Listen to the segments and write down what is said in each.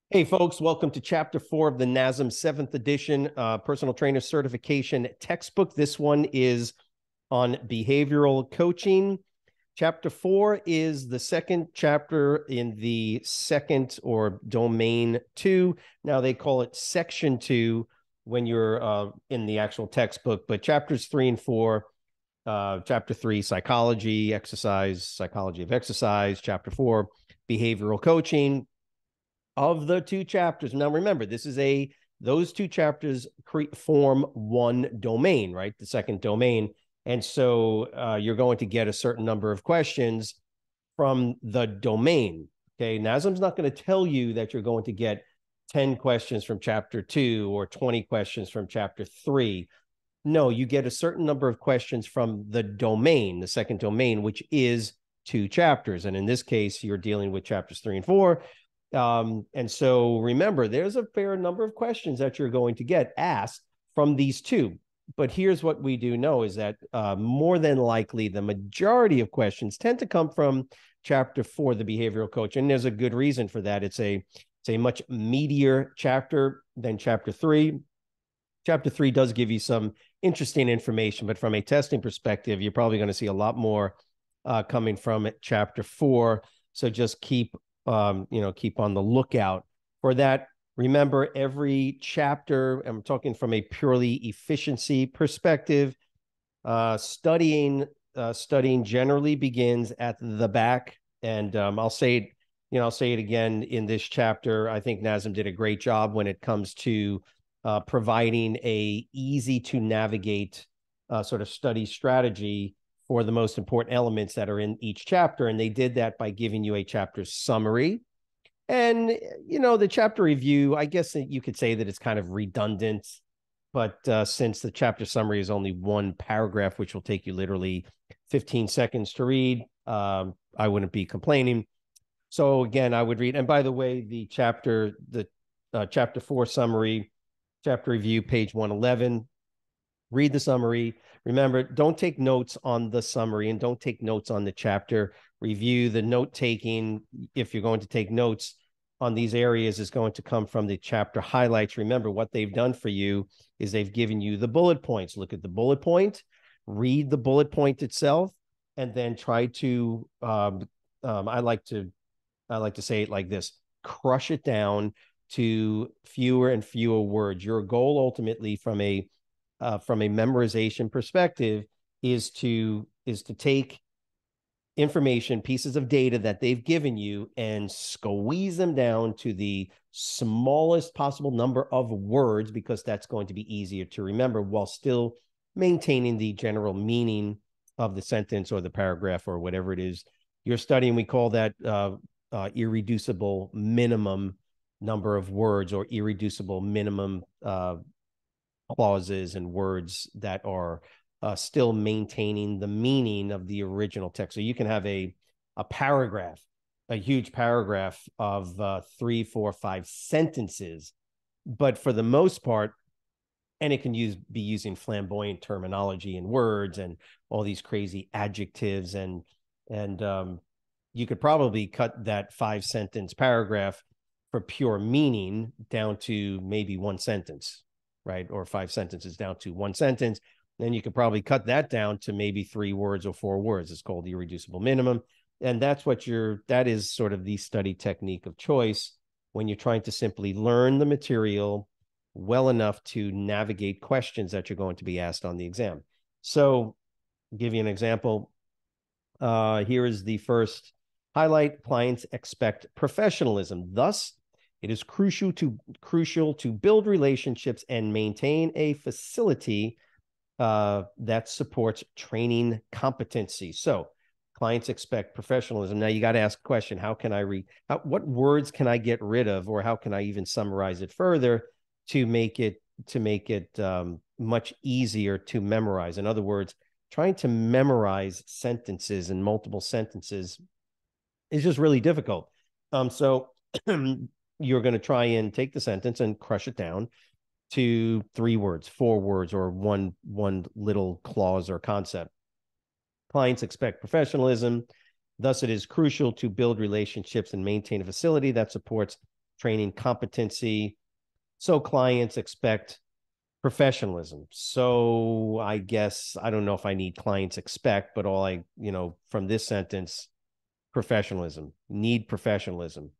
Hey, folks, welcome to Chapter 4 of the NASM 7th edition Personal Trainer Certification textbook. This one is on behavioral coaching. Chapter 4 is the second chapter in the second or domain 2. Now they call it section 2 when you're in the actual textbook, but chapters 3 and 4, chapter 3, psychology, exercise, psychology of exercise, chapter 4, behavioral coaching. Of the two chapters, now remember, those two chapters form one domain, right? The second domain. And so you're going to get a certain number of questions from the domain. Okay. NASM's not going to tell you that you're going to get 10 questions from chapter 2 or 20 questions from chapter 3. No, you get a certain number of questions from the domain, the second domain, which is 2 chapters. And in this case, you're dealing with chapters 3 and 4. And so remember, there's a fair number of questions that you're going to get asked from these 2. But here's what we do know is that more than likely, the majority of questions tend to come from chapter 4, the behavioral coach. And there's a good reason for that. It's a much meatier chapter than chapter 3. Chapter 3 does give you some interesting information, but from a testing perspective, you're probably going to see a lot more coming from chapter 4. So just keep on the lookout for that. Remember, every chapter, I'm talking from a purely efficiency perspective, studying generally begins at the back. And I'll say it again in this chapter. I think NASM did a great job when it comes to providing a easy to navigate sort of study strategy for the most important elements that are in each chapter. And they did that by giving you a chapter summary. And, the chapter review, I guess you could say that it's kind of redundant. But since the chapter summary is only one paragraph, which will take you literally 15 seconds to read, I wouldn't be complaining. So again, I would read. And by the way, the chapter 4 summary, chapter review, page 111. Read the summary. Remember, don't take notes on the summary and don't take notes on the chapter review. The note taking, if you're going to take notes on these areas, is going to come from the chapter highlights. Remember, what they've done for you is they've given you the bullet points. Look at the bullet point, read the bullet point itself, and then try to, I like to say it like this: crush it down to fewer and fewer words. Your goal ultimately from a memorization perspective is to take information, pieces of data that they've given you, and squeeze them down to the smallest possible number of words, because that's going to be easier to remember while still maintaining the general meaning of the sentence or the paragraph or whatever it is you're studying. We call that irreducible minimum number of words, or irreducible minimum clauses and words that are still maintaining the meaning of the original text. So you can have a paragraph, a huge paragraph of 3, 4, 5 sentences, but for the most part, and it can be using flamboyant terminology and words and all these crazy adjectives, and you could probably cut that 5-sentence paragraph for pure meaning down to maybe 1 sentence. Right? Or 5 sentences down to 1 sentence. Then you could probably cut that down to maybe 3 words or 4 words. It's called the irreducible minimum. And that is sort of the study technique of choice when you're trying to simply learn the material well enough to navigate questions that you're going to be asked on the exam. So I'll give you an example. Here is the first highlight: clients expect professionalism. Thus, it is crucial to build relationships and maintain a facility that supports training competency. So clients expect professionalism. Now you got to ask a question: how can what words can I get rid of, or how can I even summarize it further to make it much easier to memorize? In other words, trying to memorize sentences and multiple sentences is just really difficult. So you're going to try and take the sentence and crush it down to 3 words, 4 words, or one little clause or concept. Clients expect professionalism. Thus, it is crucial to build relationships and maintain a facility that supports training competency. So clients expect professionalism. So I guess, I don't know if I need clients expect, but from this sentence, professionalism, need professionalism.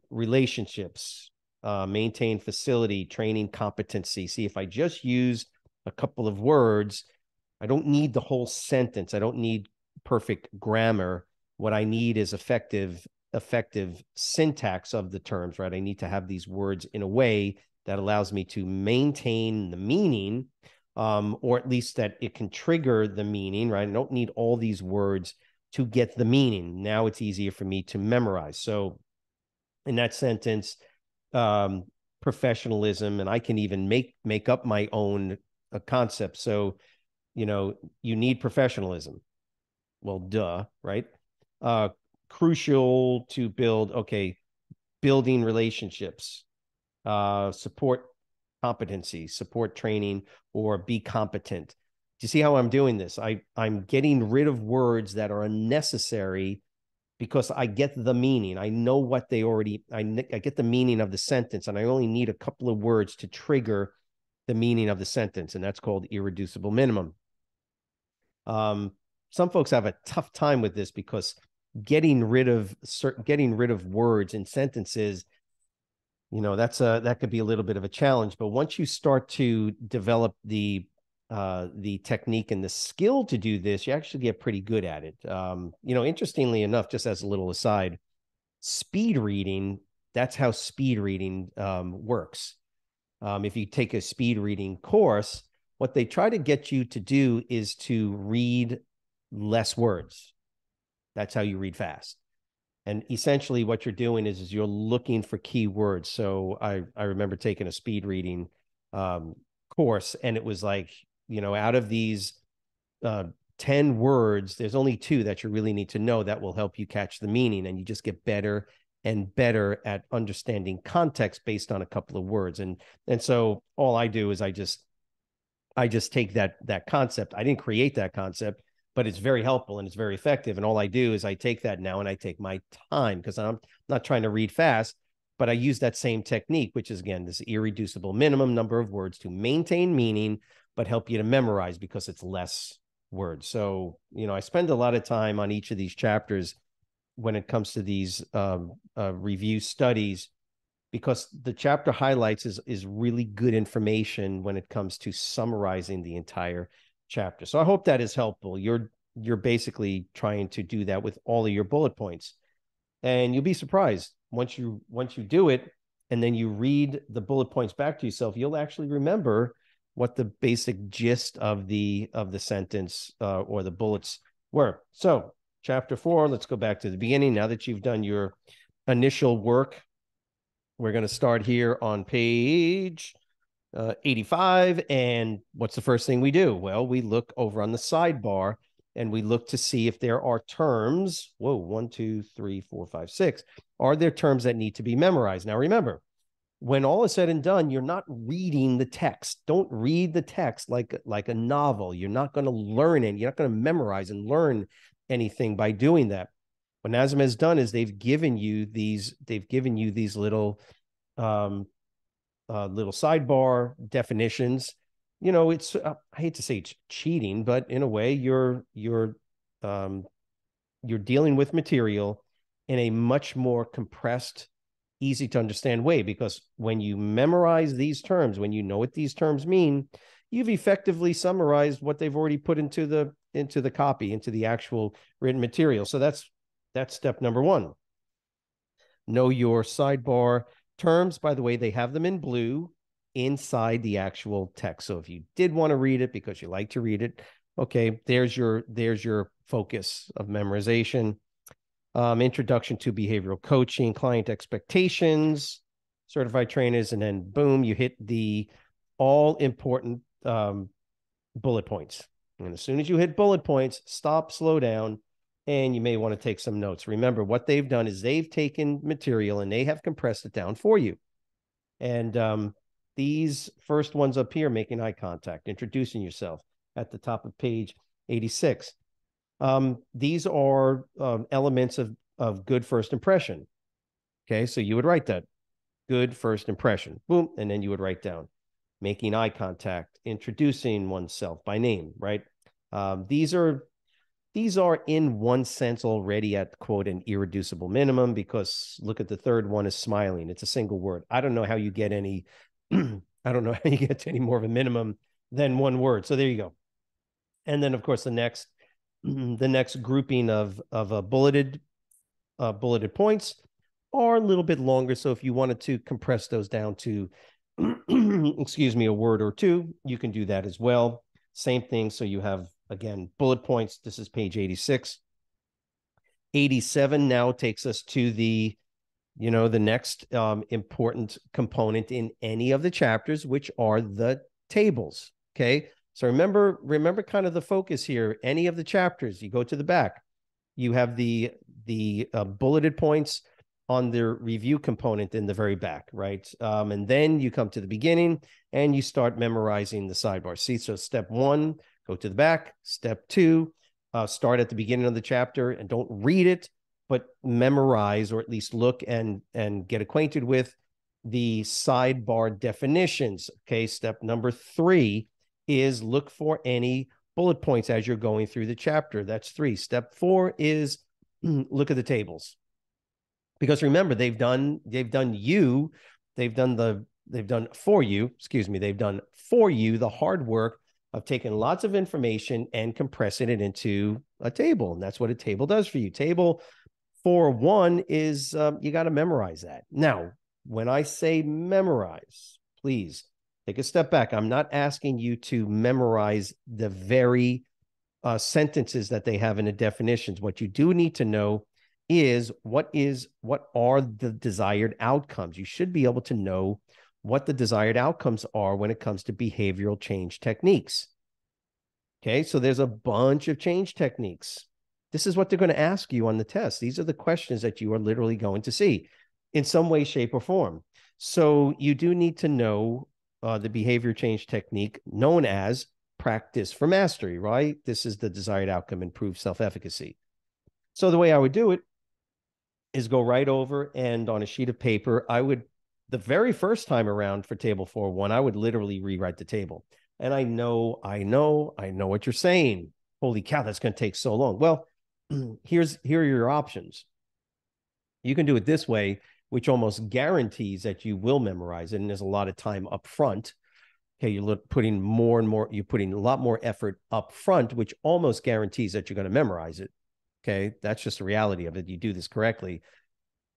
Relationships, maintain facility, training competency. See, if I just use a couple of words, I don't need the whole sentence. I don't need perfect grammar. What I need is effective syntax of the terms, right? I need to have these words in a way that allows me to maintain the meaning, or at least that it can trigger the meaning, right? I don't need all these words to get the meaning. Now it's easier for me to memorize. So in that sentence, professionalism, and I can even make up my own concept. So, you need professionalism. Well, duh, right? Crucial to building relationships, support competency, support training, or be competent. Do you see how I'm doing this? I'm getting rid of words that are unnecessary because I get the meaning. I know what I get the meaning of the sentence, and I only need a couple of words to trigger the meaning of the sentence, and that's called irreducible minimum. Some folks have a tough time with this because getting rid of words in sentences, that could be a little bit of a challenge. But once you start to develop the technique and the skill to do this, you actually get pretty good at it. Interestingly enough, just as a little aside, speed reading, that's how speed reading works. If you take a speed reading course, what they try to get you to do is to read less words. That's how you read fast. And essentially what you're doing is you're looking for key words. So I remember taking a speed reading course, and it was like, out of these 10 words, there's only 2 that you really need to know that will help you catch the meaning. And you just get better and better at understanding context based on a couple of words. And so all I do is I just take that concept. I didn't create that concept, but it's very helpful and it's very effective. And all I do is I take that now and I take my time, because I'm not trying to read fast, but I use that same technique, which is, again, this irreducible minimum number of words to maintain meaning, but help you to memorize because it's less words. So, I spend a lot of time on each of these chapters when it comes to these review studies, because the chapter highlights is really good information when it comes to summarizing the entire chapter. So I hope that is helpful. You're basically trying to do that with all of your bullet points, and you'll be surprised once you do it, and then you read the bullet points back to yourself, you'll actually remember what the basic gist of the sentence or the bullets were. So chapter 4, let's go back to the beginning. Now that you've done your initial work, we're going to start here on page 85. And what's the first thing we do? Well, we look over on the sidebar and we look to see if there are terms. 1, 2, 3, 4, 5, 6. Are there terms that need to be memorized? Now, remember, when all is said and done, you're not reading the text. Don't read the text like a novel. You're not going to learn it. You're not going to memorize and learn anything by doing that. What NASM has done is they've given you these little little sidebar definitions. It's I hate to say it's cheating, but in a way you're dealing with material in a much more compressed, easy to understand way, because when you memorize these terms, when you know what these terms mean, you've effectively summarized what they've already put into the copy, into the actual written material. So that's step number 1. Know your sidebar terms. By the way, they have them in blue inside the actual text. So if you did want to read it because you like to read it, okay, there's your focus of memorization. Introduction to behavioral coaching, client expectations, certified trainers, and then boom, you hit the all important bullet points. And as soon as you hit bullet points, stop, slow down, and you may want to take some notes. Remember, what they've done is they've taken material and they have compressed it down for you. And these first ones up here, making eye contact, introducing yourself at the top of page 86. These are elements of good first impression. Okay, so you would write that. Good first impression. Boom. And then you would write down making eye contact, introducing oneself by name, right? These are in one sense already at quote an irreducible minimum, because look at the third one is smiling. It's a single word. I don't know how you get any, I don't know how you get to any more of a minimum than one word. So there you go. And then of course the next grouping of bulleted points are a little bit longer. So if you wanted to compress those down to, excuse me, a word or two, you can do that as well. Same thing. So you have, again, bullet points. This is page 86. 87 now takes us to the next important component in any of the chapters, which are the tables. Okay. So remember kind of the focus here. Any of the chapters, you go to the back, you have the bulleted points on the review component in the very back, right? And then you come to the beginning and you start memorizing the sidebar. See, so step one, go to the back. Step two, start at the beginning of the chapter and don't read it, but memorize, or at least look and get acquainted with the sidebar definitions. Okay, step number 3 is look for any bullet points as you're going through the chapter. That's 3. Step 4 is look at the tables. Because remember, they've done for you the hard work of taking lots of information and compressing it into a table. And that's what a table does for you. Table 4.1 is you got to memorize that. Now, when I say memorize, please take a step back. I'm not asking you to memorize the very sentences that they have in the definitions. What you do need to know is what are the desired outcomes. You should be able to know what the desired outcomes are when it comes to behavioral change techniques. Okay, so there's a bunch of change techniques. This is what they're going to ask you on the test. These are the questions that you are literally going to see in some way, shape, or form. So you do need to know the behavior change technique known as practice for mastery, right? This is the desired outcome, improved self-efficacy. So the way I would do it is go right over and on a sheet of paper, the very first time around for table 4.1, I would literally rewrite the table. And I know what you're saying. Holy cow, that's going to take so long. Well, here are your options. You can do it this way, which almost guarantees that you will memorize it. And there's a lot of time up front. Okay, you're putting a lot more effort up front, which almost guarantees that you're going to memorize it. Okay, that's just the reality of it. You do this correctly.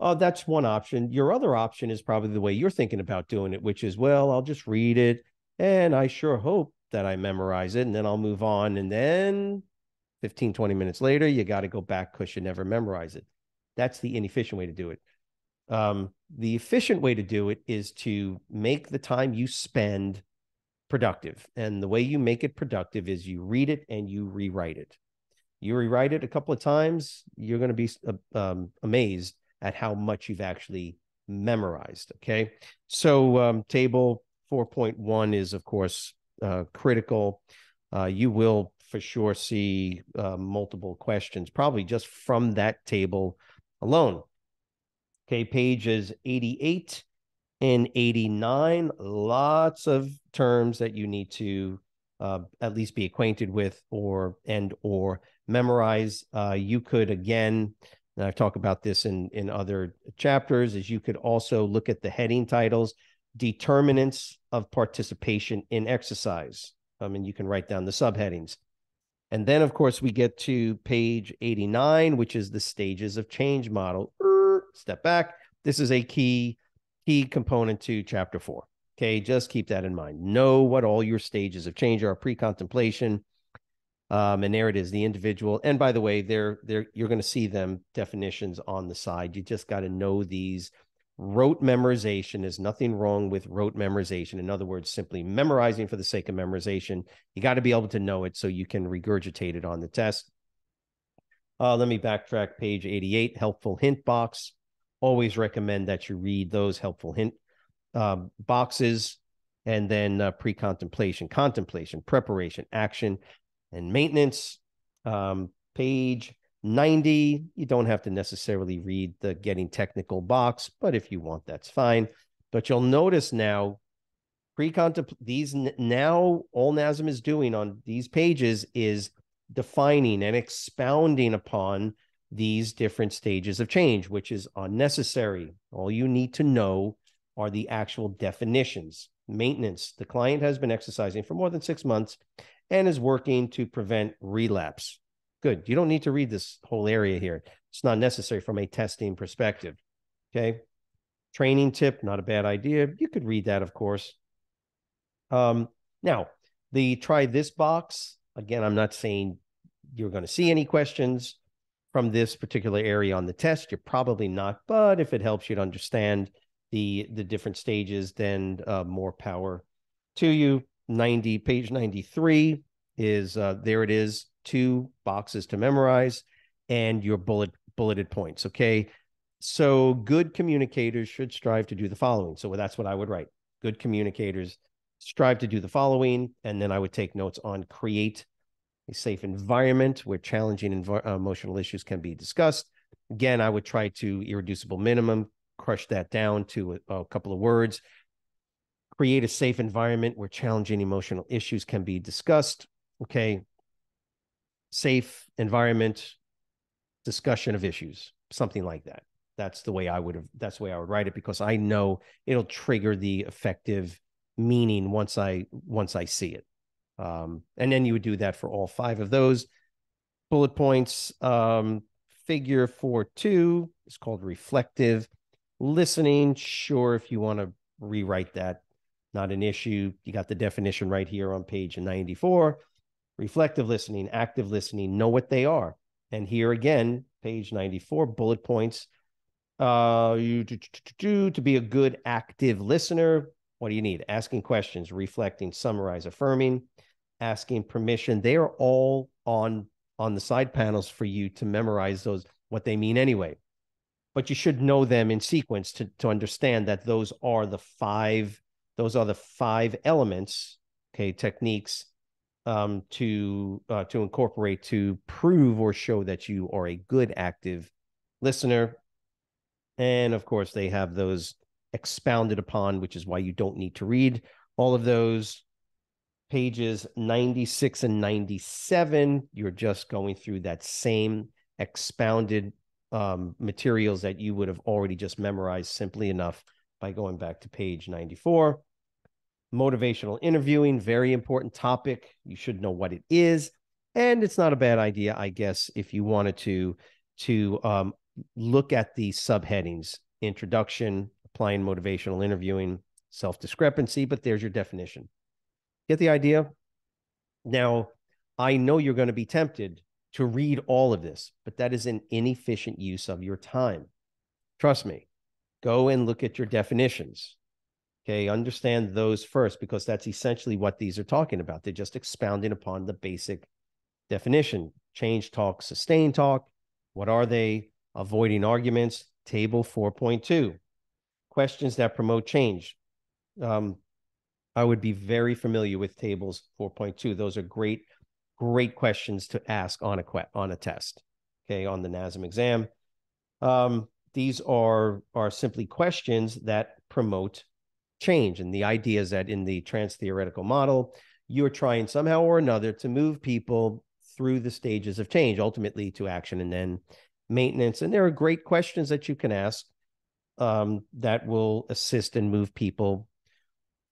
That's one option. Your other option is probably the way you're thinking about doing it, which is, well, I'll just read it and I sure hope that I memorize it and then I'll move on. And then 15, 20 minutes later, you got to go back because you never memorize it. That's the inefficient way to do it. The efficient way to do it is to make the time you spend productive. And the way you make it productive is you read it and you rewrite it. You rewrite it a couple of times, you're going to be amazed at how much you've actually memorized. Okay. So table 4.1 is, of course, critical. You will for sure see multiple questions, probably just from that table alone. Okay. Pages 88 and 89, lots of terms that you need to at least be acquainted with or memorize. You could, again, and I've talked about this in other chapters, is you could also look at the heading titles, determinants of participation in exercise. And you can write down the subheadings. And then, of course, we get to page 89, which is the stages of change model. Step back. This is a key component to chapter 4. Okay, just keep that in mind. Know what all your stages of change are: pre-contemplation, and there it is, the individual. And by the way, you're going to see them definitions on the side. You just got to know these. Rote memorization, there's nothing wrong with rote memorization. In other words, simply memorizing for the sake of memorization. You got to be able to know it so you can regurgitate it on the test. Let me backtrack. Page 88, helpful hint box. Always recommend that you read those helpful hint boxes. And then pre-contemplation, contemplation, preparation, action, and maintenance. Page 90, you don't have to necessarily read the getting technical box, but if you want, that's fine. But you'll notice now, these now all NASM is doing on these pages is defining and expounding upon these different stages of change, which is unnecessary. All you need to know are the actual definitions. Maintenance, the client has been exercising for more than 6 months and is working to prevent relapse. Good. You don't need to read this whole area here. It's not necessary from a testing perspective. Okay. Training tip, not a bad idea. You could read that, of course. Now, the try this box, again, I'm not saying you're going to see any questions from this particular area on the test. You're probably not, but if it helps you to understand the different stages, then more power to you. Page 93 is, there it is, 2 boxes to memorize and your bulleted points, okay? So good communicators should strive to do the following. So that's what I would write. Good communicators strive to do the following, and then I would take notes on create a safe environment where challenging emotional issues can be discussed. Again, I would try to irreducible minimum, crush that down to a couple of words. Create a safe environment where challenging emotional issues can be discussed. Okay. Safe environment, discussion of issues, something like that. That's the way I would write it, because I know it'll trigger the effective meaning once I see it. And then you would do that for all 5 of those bullet points. Figure 4.2 is called reflective listening. Sure, if you want to rewrite that, not an issue. You got the definition right here on page 94. Reflective listening, active listening, know what they are. And here again, page 94, bullet points. To be a good active listener, what do you need? Asking questions, reflecting, summarize, affirming, asking permission. They are all on the side panels for you to memorize those, what they mean anyway. But you should know them in sequence to understand that those are the 5 elements, okay, techniques to incorporate to prove or show that you are a good active listener. And of course, they have those expounded upon, which is why you don't need to read all of those. Pages 96 and 97, you're just going through that same expounded materials that you would have already just memorized simply enough by going back to page 94. Motivational interviewing, very important topic. You should know what it is. And it's not a bad idea, I guess, if you wanted to look at the subheadings: introduction, applying motivational interviewing, self-discrepancy, but there's your definition. Get the idea? Now, I know you're going to be tempted to read all of this, but that is an inefficient use of your time. Trust me. Go and look at your definitions. Okay, understand those first, because that's essentially what these are talking about. They're just expounding upon the basic definition. Change talk, sustain talk. What are they? Avoiding arguments. Table 4.2. Questions that promote change. I would be very familiar with tables 4.2. Those are great questions to ask on a test, okay, on the NASM exam. These are simply questions that promote change. And the idea is that in the trans-theoretical model, you're trying somehow or another to move people through the stages of change, ultimately to action and then maintenance. And there are great questions that you can ask that will assist and move people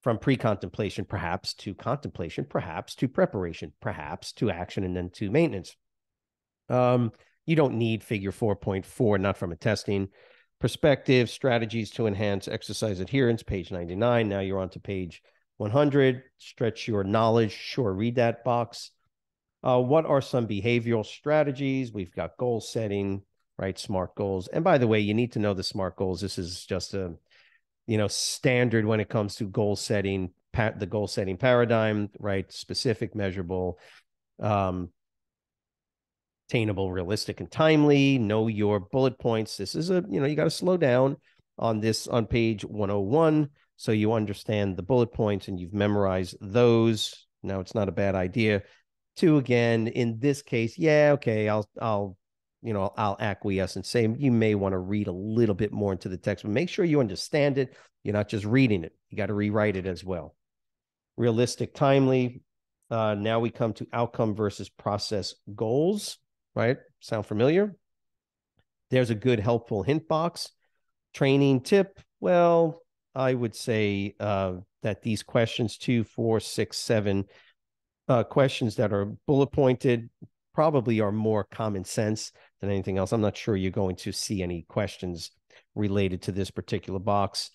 from pre-contemplation, perhaps, to contemplation, perhaps, to preparation, perhaps, to action, and then to maintenance. You don't need figure 4.4, not from a testing perspective. Strategies to enhance exercise adherence, page 99. Now you're on to page 100. Stretch your knowledge. Sure, read that box. What are some behavioral strategies? We've got goal setting, right? SMART goals. And by the way, you need to know the SMART goals. This is just a standard when it comes to goal setting, the goal setting paradigm, right? Specific, measurable, attainable, realistic, and timely. Know your bullet points. This is you got to slow down on this on page 101 so you understand the bullet points and you've memorized those. Now, it's not a bad idea to, again, in this case, yeah, okay, I'll I'll acquiesce and say you may want to read a little bit more into the text, but make sure you understand it. You're not just reading it. You got to rewrite it as well. Realistic, timely. Now we come to outcome versus process goals, right? Sound familiar? There's a good, helpful hint box. Training tip. Well, I would say that these questions, 2, 4, 6, 7 questions that are bullet pointed probably are more common sense than anything else. I'm not sure you're going to see any questions related to this particular box.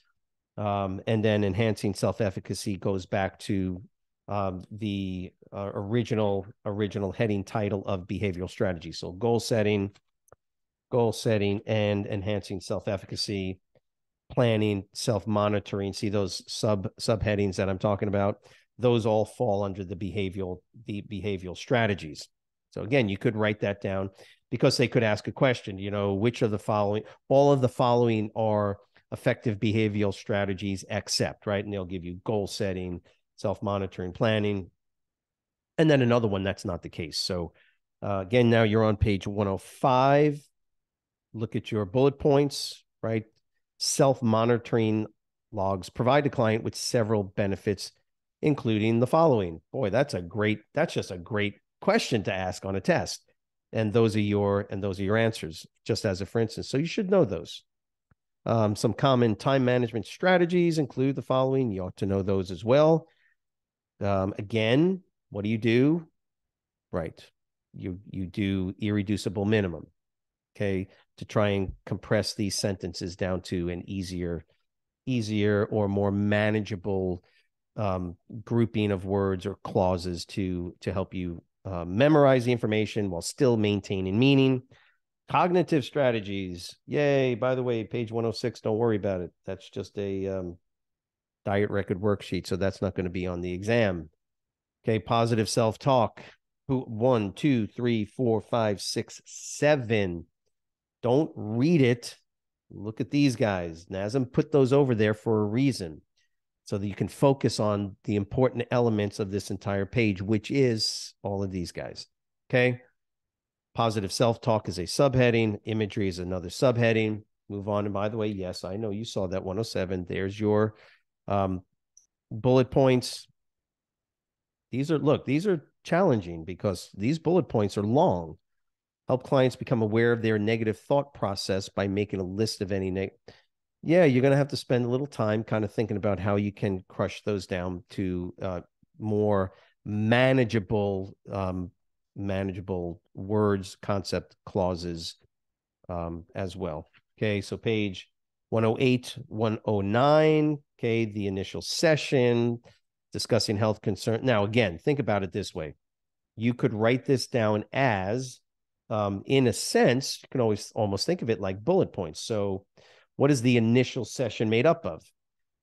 And then enhancing self-efficacy goes back to the original heading title of behavioral strategy. So goal setting, and enhancing self-efficacy, planning, self-monitoring. See those subheadings that I'm talking about? Those all fall under the behavioral strategies. So again, you could write that down because they could ask a question, which of the following, all of the following are effective behavioral strategies except, right? And they'll give you goal setting, self-monitoring, planning, and then another one that's not the case. So again, now you're on page 105. Look at your bullet points, right? Self-monitoring logs provide the client with several benefits, including the following. Boy, that's just a great question to ask on a test. And those are your answers, just as a for instance. So you should know those. Some common time management strategies include the following. You ought to know those as well. Again, what do? Right. You do irreducible minimum, okay, to try and compress these sentences down to an easier or more manageable grouping of words or clauses to help you memorize the information while still maintaining meaning. Cognitive strategies. Yay. By the way, page 106, don't worry about it. That's just a diet record worksheet, so that's not going to be on the exam. Okay, positive self-talk. 1, 2, 3, 4, 5, 6, 7. Don't read it. Look at these guys. NASM put those over there for a reason, so that you can focus on the important elements of this entire page, which is all of these guys. Okay. Positive self-talk is a subheading. Imagery is another subheading. Move on. And by the way, yes, I know you saw that 107. There's your bullet points. These are challenging because these bullet points are long. Help clients become aware of their negative thought process by making a list of any Yeah, you're going to have to spend a little time kind of thinking about how you can crush those down to more manageable words, concept, clauses as well. Okay, so page 108, 109, okay, the initial session, discussing health concern. Now, again, think about it this way. You could write this down as, in a sense, you can always almost think of it like bullet points. So what is the initial session made up of?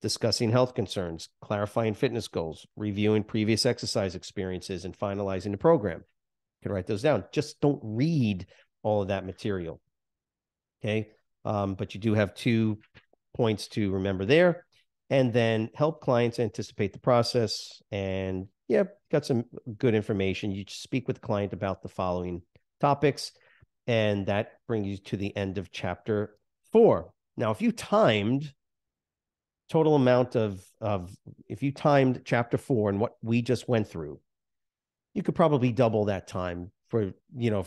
Discussing health concerns, clarifying fitness goals, reviewing previous exercise experiences, and finalizing the program. You can write those down. Just don't read all of that material. Okay. But you do have 2 points to remember there. And then help clients anticipate the process. And yeah, got some good information. You speak with the client about the following topics. And that brings you to the end of chapter 4. Now, if you timed chapter 4 and what we just went through, you could probably double that time for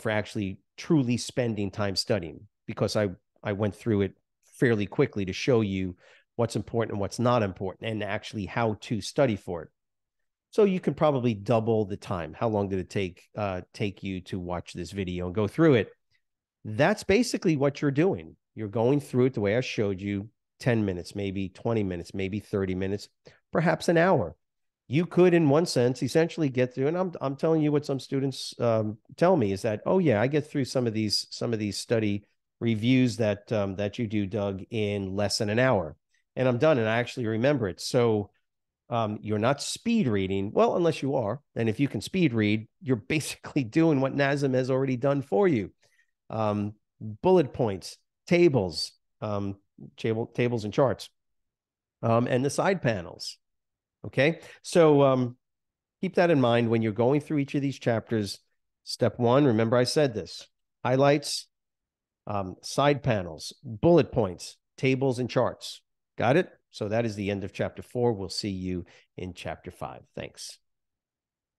actually truly spending time studying, because I went through it fairly quickly to show you what's important and what's not important and actually how to study for it. So you can probably double the time. How long did it take you to watch this video and go through it? That's basically what you're doing. You're going through it the way I showed you, 10 minutes, maybe 20 minutes, maybe 30 minutes, perhaps an hour. You could, in one sense, essentially get through, and I'm telling you what some students tell me is that, oh yeah, I get through some of these study reviews that you do, Doug, in less than an hour, and I'm done, and I actually remember it. So you're not speed reading, well, unless you are, and if you can speed read, you're basically doing what NASM has already done for you. Bullet points, tables and charts, and the side panels. Okay, so keep that in mind when you're going through each of these chapters. Step 1, remember I said this: highlights, side panels, bullet points, tables, and charts. Got it? So that is the end of chapter 4. We'll see you in chapter 5. Thanks.